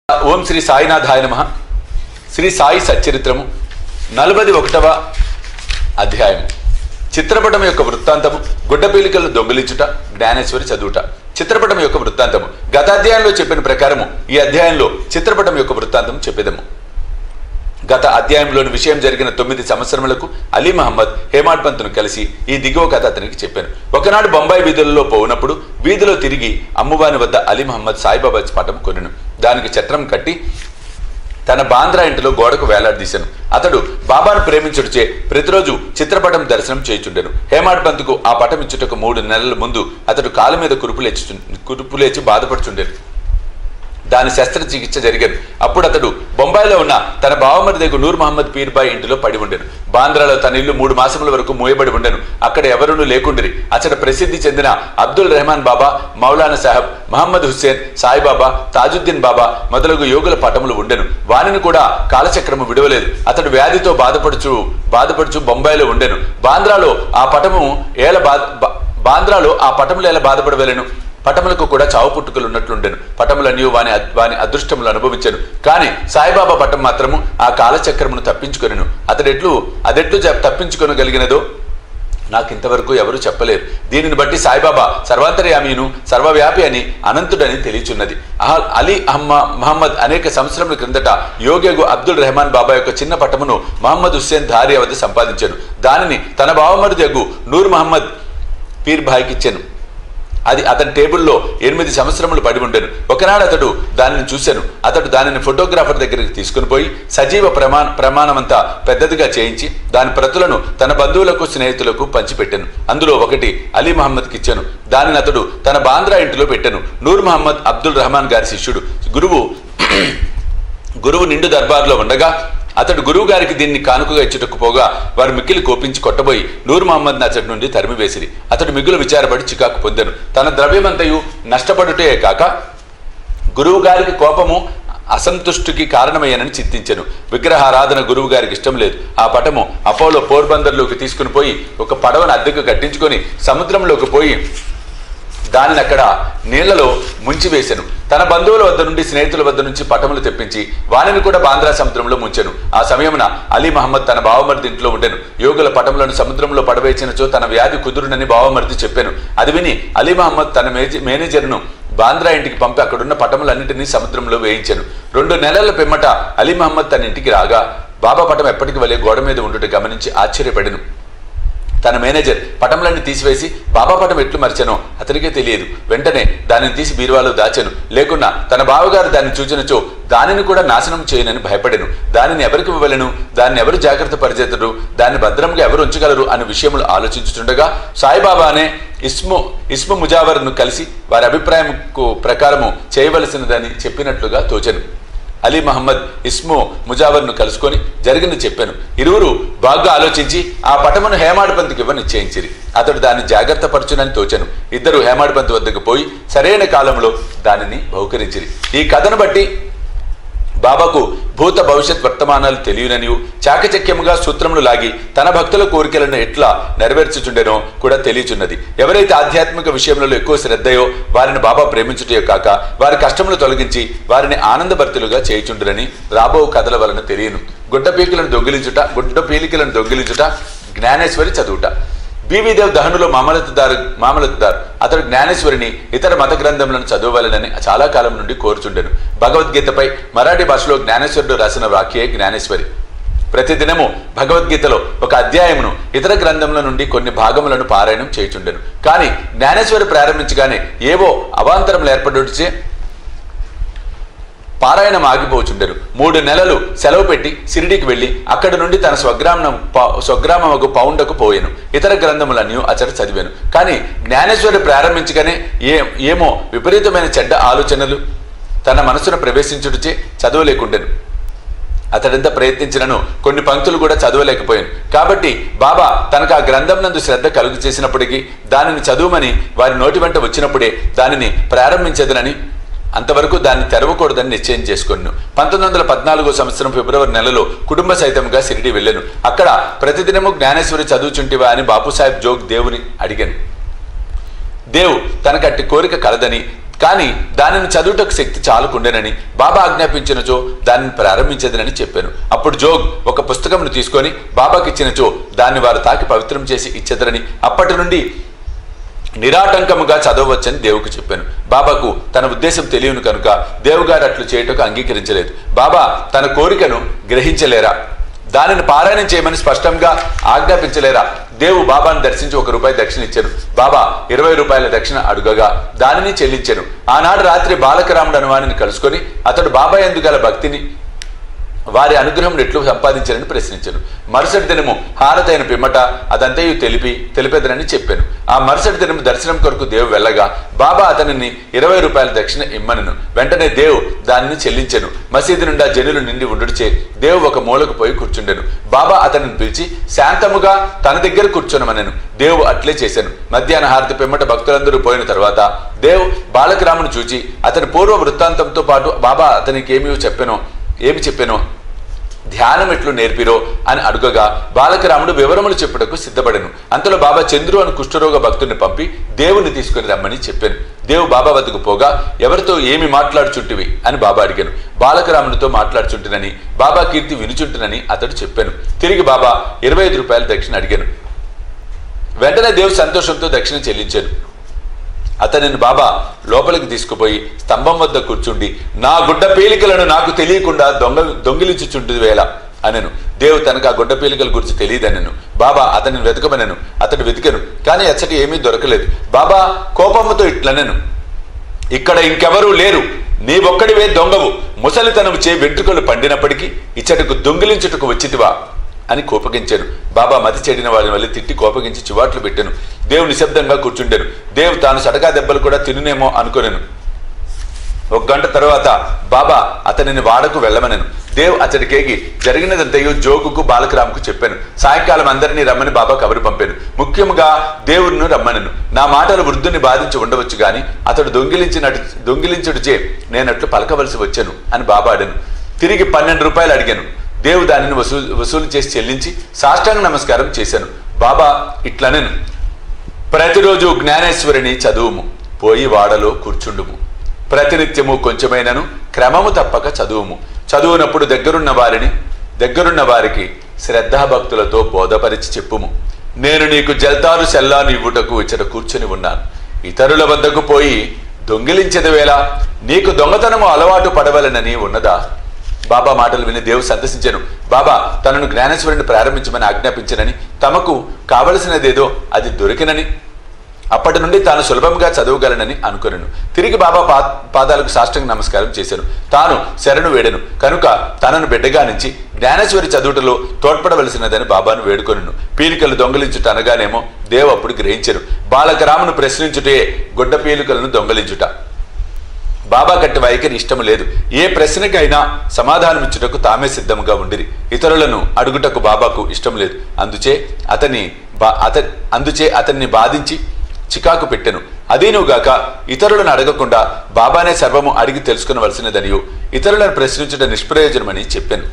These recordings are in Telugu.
ఓం శ్రీ సాయినాథాయ నమః. శ్రీ సాయి సచ్చరిత్రము 41వ అధ్యాయం. చిత్రపటం యొక్క వృత్తాంతము. గుడ్డపీలికలను దొంగిలించుట, జ్ఞానేశ్వరి చదువుట. చిత్రపటం యొక్క వృత్తాంతము. గత అధ్యాయంలో చెప్పిన ప్రకారము ఈ అధ్యాయంలో చిత్రపటం యొక్క వృత్తాంతం చెప్పేదము. గత అధ్యాయంలోని విషయం జరిగిన 9 సంవత్సరములకు అలీ మహమ్మద్ హేమాడ్ పంత్ను కలిసి ఈ దిగువ కథ అతనికి చెప్పాను. ఒకనాడు బొంబాయి వీధులలో పోయినప్పుడు వీధిలో తిరిగి అమ్మువాని వద్ద అలీ మహమ్మద్ సాయిబాబా పటం కొనెను. దానికి చట్రం కట్టి తన బాంద్రా ఇంటిలో గోడకు వేలాడదీశాను. అతడు బాబాను ప్రేమించుడిచే ప్రతిరోజు చిత్రపటం దర్శనం చేయుచుండెను. హేమాడ్ పంత్కు ఆ పటం ఇచ్చుటకు 3 నెలల ముందు అతడు కాలు మీద కురుపులేచి బాధపడుచుండెను. దాని శస్త్రచికిత్స జరిగాను. అప్పుడు అతడు బొంబాయిలో ఉన్న తన బావమరిదకు నూర్ మహమ్మద్ పీర్బాయి ఇంటిలో పడి ఉండెను. బాంద్రాలో తన ఇల్లు 3 మాసముల వరకు మూయబడి ఉండెను. అక్కడ ఎవరునూ లేకుండిరి. అతడు ప్రసిద్ధి చెందిన అబ్దుల్ రెహమాన్ బాబా, మౌలానా సాహెబ్, మహమ్మద్ హుస్సేన్, సాయిబాబా, తాజుద్దీన్ బాబా మొదలగు యోగుల పటములు ఉండెను. వానిని కూడా కాలచక్రము విడవలేదు. అతడు వ్యాధితో బాధపడుచు బొంబాయిలో ఉండెను. బాంద్రాలో ఆ పటములు ఎలా బాధపడవలేను. పటములకు కూడా చావు పుట్టుకలు ఉన్నట్లుండెను. పటములన్నీ వాని అదృష్టములు అనుభవించెను. కానీ సాయిబాబా పటం మాత్రము ఆ కాలచక్రమును తప్పించుకొనెను. అదెట్లు తప్పించుకొనగలిగినదో నాకింతవరకు ఎవరూ చెప్పలేరు. దీనిని బట్టి సాయిబాబా సర్వాంతర్యామీను, సర్వవ్యాపి అని, అనంతుడని తెలియచున్నది. అలీ మహమ్మద్ అనేక సంవత్సరముల క్రిందట యోగేగు అబ్దుల్ రెహమాన్ బాబా యొక్క చిన్న పటమును మహమ్మద్ హుస్సేన్ ధారియా వద్ద సంపాదించాను. దానిని తన బావమరిదగు నూర్ మహమ్మద్ పీర్బాయికి ఇచ్చాను. అది అతని టేబుల్లో 8 సంవత్సరములు పడి ఉండెను. ఒకనాడు అతడు దానిని చూశాను. అతడు దానిని ఫోటోగ్రాఫర్ దగ్గరికి తీసుకుని పోయి సజీవ ప్రమాణమంతా పెద్దదిగా చేయించి దాని ప్రతులను తన బంధువులకు, స్నేహితులకు పంచిపెట్టాను. అందులో ఒకటి అలీ మహమ్మద్కి ఇచ్చాను. దానిని అతడు తన బాంద్రా ఇంటిలో పెట్టాను. నూర్ మహమ్మద్ అబ్దుల్ రెహమాన్ గారి శిష్యుడు. గురువు నిండు దర్బార్లో ఉండగా అతడు గురువు గారికి దీన్ని కానుకగా ఇచ్చుటకు పోగా వారు మిక్కిలి కోపించి కొట్టబోయి నూర్ మహమ్మద్ని అతడి నుండి తరిమివేసిరి. అతడు మిగులు విచారపడి చికాకు పొందాను. తన ద్రవ్యమంతయు నష్టపడుటే కాక గురువు గారికి కోపము, అసంతుష్టికి కారణమయ్యానని చింతించెను. విగ్రహారాధన గురువు గారికి ఇష్టం లేదు. ఆ పటము అపోలో పోర్బందర్లోకి తీసుకుని పోయి ఒక పడవను అద్దెకు కట్టించుకొని సముద్రంలోకి పోయి దానిని అక్కడ నీళ్లలో ముంచివేశాను. తన బంధువుల వద్ద నుండి, స్నేహితుల వద్ద నుంచి పటములు తెప్పించి వానిని కూడా బాంద్రా సముద్రంలో ముంచెను. ఆ సమయమున అలీ మహమ్మద్ తన బావమరిది ఇంట్లో ఉండెను. యోగుల పటములను సముద్రంలో పడవేసినచో తన వ్యాధి కుదురునని బావమరిది చెప్పాను. అది విని అలీ మహమ్మద్ తన మేనేజర్ను బాంద్రా ఇంటికి పంపి అక్కడున్న పటములన్నింటినీ సముద్రంలో వేయించాను. 2 నెలల పిమ్మట అలీ మహమ్మద్ తన ఇంటికి రాగా బాబా పటం ఎప్పటికి వలె గోడ మీద ఉండుట గమనించి ఆశ్చర్యపడెను. తన మేనేజర్ పటములన్నీ తీసివేసి బాబా పటం ఎట్లు మరిచానో అతనికే తెలియదు. వెంటనే దానిని తీసి బీరువాలో దాచెను. లేకున్నా తన బావగారు దాన్ని చూచినచో దానిని కూడా నాశనం చేయనని భయపడెను. దానిని ఎవరికి ఇవ్వలేను, దాన్ని ఎవరు జాగ్రత్త పరిచేతరు, దాన్ని భద్రంగా ఎవరు ఉంచగలరు అనే విషయములు ఆలోచించుతుండగా సాయిబాబానే ఇస్ము ముజావర్ను కలిసి వారి అభిప్రాయం ప్రకారము చేయవలసినదని చెప్పినట్లుగా తోచెను. అలీ మహమ్మద్ ఇస్ము ముజావర్ను కలుసుకొని జరిగింది చెప్పాను. ఇరువురు బాగా ఆలోచించి ఆ పటమును హేమాడ్ పంత్కి ఇవ్వ నిశ్చయించిరి. అతడు దాన్ని జాగ్రత్త పరచునని తోచెను. ఇద్దరు హేమాడ్ పంత్ వద్దకు పోయి సరైన కాలంలో దానిని బహుకరించిరి. ఈ కథను బట్టి బాబాకు భూత భవిష్యత్ వర్తమానాలు తెలియననియు చాకచక్యముగా సూత్రములు లాగి తన భక్తుల కోరికలను ఎట్లా నెరవేర్చుచుండెనో కూడా తెలియచున్నది. ఎవరైతే ఆధ్యాత్మిక విషయములలో ఎక్కువ శ్రద్ధయో వారిని బాబా ప్రేమించుటే కాక వారి కష్టములు తొలగించి వారిని ఆనందభర్తులుగా చేయుచుండునని రాబో కథల వలన తెలియను. గుడ్డపీలికలను దొంగిలించుట, జ్ఞానేశ్వరి చదువుట. బీవీదేవ్ దహనులో మామలతుదార్ అతడు జ్ఞానేశ్వరిని ఇతర మత గ్రంథములను చదవవలనని చాలా కాలం నుండి కోరుచుండెను. భగవద్గీతపై మరాఠీ భాషలో జ్ఞానేశ్వరుడు రాసిన వాక్యే జ్ఞానేశ్వరి. ప్రతిదినము భగవద్గీతలో ఒక అధ్యాయమును ఇతర గ్రంథముల నుండి కొన్ని భాగములను పారాయణం చేయుచుండెను. కానీ జ్ఞానేశ్వరి ప్రారంభించగానే ఏవో అవాంతరములు ఏర్పడుచే పారాయణం ఆగిపోచుండెను. 3 నెలలు సెలవు పెట్టి షిరిడీకి వెళ్లి అక్కడి నుండి తన స్వగ్రామకు పౌండకు పోయాను. ఇతర గ్రంథములన్నీ అతడు చదివాను. కానీ జ్ఞానేశ్వరి ప్రారంభించగానే ఏమో విపరీతమైన చెడ్డ ఆలోచనలు తన మనసును ప్రవేశించుటచే చదవలేకుండెను. అతడెంత ప్రయత్నించినను కొన్ని పంక్తులు కూడా చదవలేకపోయాను. కాబట్టి బాబా తనకు ఆ గ్రంథం నందు శ్రద్ధ కలుగు చేసినప్పటికీ దానిని చదువుమని వారి నోటి వెంట వచ్చినప్పుడే దానిని ప్రారంభించదనని, అంతవరకు దాన్ని తెరవకూడదని నిశ్చయం చేసుకున్నాను. 1914 సంవత్సరం ఫిబ్రవరి నెలలో కుటుంబ సైతంగా షిరిడీ వెళ్ళాను. అక్కడ ప్రతిదినము జ్ఞానేశ్వరి చదువుచుంటివా అని బాపుసాహెబ్ జోగ్ దేవుని అడిగాను. దేవ్ తనకట్టి కోరిక కలదని కానీ దానిని చదువుటకు శక్తి చాలుకుండేనని బాబా ఆజ్ఞాపించినచో దానిని ప్రారంభించేదనని చెప్పాను. అప్పుడు జోగ్ ఒక పుస్తకంను తీసుకొని బాబాకి ఇచ్చినచో దాన్ని వారు తాకి పవిత్రం చేసి ఇచ్చేదరని, అప్పటి నుండి నిరాటంకముగా చదవవచ్చని దేవుకు చెప్పాను. బాబాకు తన ఉద్దేశం తెలియను కనుక దేవుగారు అట్లు చేయుటకు అంగీకరించలేదు. బాబా తన కోరికను గ్రహించలేరా? దానిని పారాయణం చేయమని స్పష్టంగా ఆజ్ఞాపించలేరా? దేవు బాబాను దర్శించి ₹1 దక్షిణ ఇచ్చాను. బాబా ₹20 దక్షిణ అడుగగా దానిని చెల్లించాను. ఆనాడు రాత్రి బాలకరాముడు అనువానిని కలుసుకొని అతడు బాబా యందు గల భక్తిని వారి అనుగ్రహం ఎట్లు సంపాదించారని ప్రశ్నించాను. మరుసటి దినము హారతైన పిమ్మట అదంతయు తెలిపేదనని చెప్పాను. ఆ మరుసటి దినము దర్శనం కొరకు దేవు వెళ్ళగా బాబా అతనిని ₹20 దక్షిణ ఇమ్మనను. వెంటనే దేవు దానిని చెల్లించెను. మసీదు నుండా జనులు నిండి ఉండుడిచే దేవు ఒక మూలకు పోయి కూర్చుండెను. బాబా అతనిని పిలిచి శాంతముగా తన దగ్గర కూర్చొనమనెను. దేవు అట్లే చేశాను. మధ్యాహ్న హారతి పిమ్మట భక్తులందరూ పోయిన తర్వాత దేవు బాలకరామును చూచి అతని పూర్వ వృత్తాంతంతో పాటు బాబా అతనికి ఏమి చెప్పానో ధ్యానం ఎట్లు నేర్పిరో అని అడుగగా బాలకరాముడు వివరములు చెప్పుటకు సిద్ధపడెను. అంతలో బాబా చంద్రు అని కుష్ఠరోగ భక్తుడిని పంపి దేవుని తీసుకుని రమ్మని చెప్పాను. దేవు బాబా వద్దకు పోగా ఎవరితో ఏమి మాట్లాడుచుంటివి అని బాబా అడిగాను. బాలకరాముడితో మాట్లాడుచుంటునని, బాబా కీర్తి వినుచుంటునని అతడు చెప్పాను. తిరిగి బాబా ₹25 దక్షిణ అడిగాను. వెంటనే దేవు సంతోషంతో దక్షిణ చెల్లించాను. అతనిని బాబా లోపలికి తీసుకుపోయి స్తంభం వద్ద కూర్చుండి నా గుడ్డ పీలికలను నాకు తెలియకుండా దొంగిలించుచుంటు వేళ అనెను. దేవు తనకు ఆ గుడ్డ పీలికల గురించి తెలియదనెను. బాబా అతనిని వెతకమనెను. అతడు వెతికెను, కానీ అచ్చటి ఏమీ దొరకలేదు. బాబా కోపముతో ఇట్లనెను, ఇక్కడ ఇంకెవరూ లేరు, నీవొక్కడివే దొంగవు. ముసలితనము చే వెంట్రుకలు పండినప్పటికీ ఇచ్చటకు దొంగిలించుటకు వచ్చితివా అని కోపగించాను. బాబా మతి చెడిన వాళ్ళని వల్ల తిట్టి కోపగించి చివాట్లు పెట్టాను. దేవు నిశ్శబ్దంగా కూర్చుండాను. దేవు తాను సటకా దెబ్బలు కూడా తినునేమో అనుకోనేను. 1 గంట తర్వాత బాబా అతనిని వాడకు వెళ్ళమనెను. దేవ్ అతడికేగి జరిగినదంతయు జోగుకు బాలకరాముకు చెప్పాను. సాయంకాలం అందరినీ రమ్మని బాబా కబురు పంపాను. ముఖ్యంగా దేవుడిని రమ్మనెను. నా మాటలు వృద్ధుని బాధించి ఉండవచ్చు గాని అతడు దొంగిలించుడిచే నేనట్లు పలకవలసి వచ్చాను అని బాబా అడాను. తిరిగి ₹12 అడిగాను. దేవు దానిని వసూలు చేసి చెల్లించి సాష్టాంగ నమస్కారం చేశాను. బాబా ఇట్లనెను, ప్రతిరోజు జ్ఞానేశ్వరిని చదువుము, పోయి వాడలో కూర్చుండుము. ప్రతినిత్యము కొంచెమైనను క్రమము తప్పక చదువుము. చదువునప్పుడు దగ్గరున్న వారికి శ్రద్ధాభక్తులతో బోధపరిచి చెప్పుము. నేను నీకు జల్తారు సెల్లాను ఇవ్వుటకు ఇచ్చట కూర్చుని ఉన్నాను. ఇతరుల వద్దకు పోయి దొంగిలించెదవేలా? నీకు దొంగతనము అలవాటు పడవలనని ఉన్నదా? బాబా మాటలు విని దేవు సంతసించాను. బాబా తనను జ్ఞానేశ్వరుని ప్రారంభించమని ఆజ్ఞాపించనని, తమకు కావలసినదేదో అది దొరికినని, అప్పటి నుండి తాను సులభంగా చదవగలనని అనుకున్నాను. తిరిగి బాబా పాదాలకు సాష్టాంగ నమస్కారం చేశాను. తాను శరణు వేడెను కనుక తనను బిడ్డగా నుంచి జ్ఞానేశ్వరి చదువుటలో తోడ్పడవలసినదని బాబాను వేడుకొనెను. పీలికలు దొంగిలించుట అనగానేమో దేవు అప్పుడు గ్రహించెను. బాలకరామును ప్రశ్నించుటే గుడ్డ పీలికలను దొంగిలించుట. బాబా కట్టి వైఖరి ఇష్టము లేదు. ఏ ప్రశ్నకైనా సమాధానమిచ్చుటకు తామే సిద్ధంగా ఉండిరి. ఇతరులను అడుగుటకు బాబాకు ఇష్టం లేదు. అందుచే అతన్ని బాధించి చికాకు పెట్టెను. అదీనుగాక ఇతరులను అడగకుండా బాబానే సర్వము అడిగి తెలుసుకునవలసినదనియు ఇతరులను ప్రశ్నించుట నిష్ప్రయోజనమని చెప్పాను.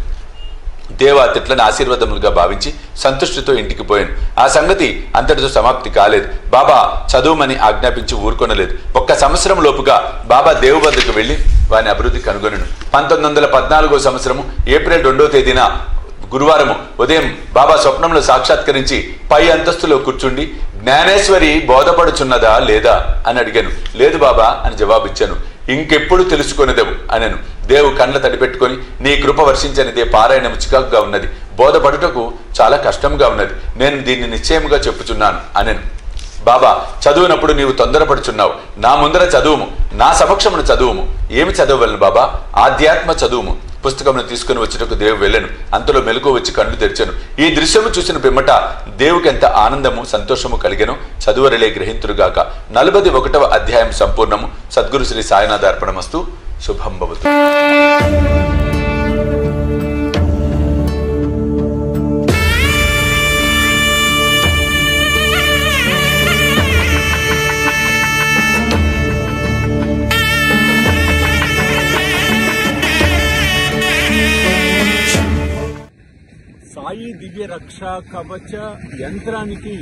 దేవ తిట్లను ఆశీర్వాదములుగా భావించి సంతుష్టితో ఇంటికి పోయాను. ఆ సంగతి అంతటితో సమాప్తి కాలేదు. బాబా చదువుమని ఆజ్ఞాపించి ఊరుకొనలేదు. 1 సంవత్సరం లోపుగా బాబా దేవు వద్దకు వెళ్లి వారిని అభివృద్ధి కనుగొనెను. 1914వ సంవత్సరము ఏప్రిల్ 2వ తేదీన గురువారము ఉదయం బాబా స్వప్నంలో సాక్షాత్కరించి పై అంతస్తులో కూర్చుండి జ్ఞానేశ్వరి బోధపడుచున్నదా లేదా అని అడిగాను. లేదు బాబా అని జవాబిచ్చాను. ఇంకెప్పుడు తెలుసుకొనిదెవు అనెను. దేవు కండ్ల తడిపెట్టుకొని నీ కృప వర్షించనిదే పారాయణము చికాకుగా ఉన్నది, బోధపడుటకు చాలా కష్టంగా ఉన్నది, నేను దీన్ని నిశ్చయముగా చెప్పుచున్నాను అనెను. బాబా చదువునప్పుడు నీవు తొందరపడుచున్నావు, నా ముందర చదువుము, నా సమక్షమును చదువుము. ఏమి చదవలను బాబా? ఆధ్యాత్మ చదువుము. పుస్తకమును తీసుకుని వచ్చుటకు దేవు వెళ్ళను. అంతలో మెలకు వచ్చి కళ్ళు తెరిచాను. ఈ దృశ్యము చూసిన పిమ్మట దేవుకి ఎంత ఆనందము సంతోషము కలిగెను చదువరలే గ్రహింతురుగాక. 41వ అధ్యాయం సంపూర్ణము. సద్గురు శ్రీ సాయినాథ అర్పణమస్తు. శుభం భవతు. సాయి దివ్య రక్షా కవచ యంత్రానికి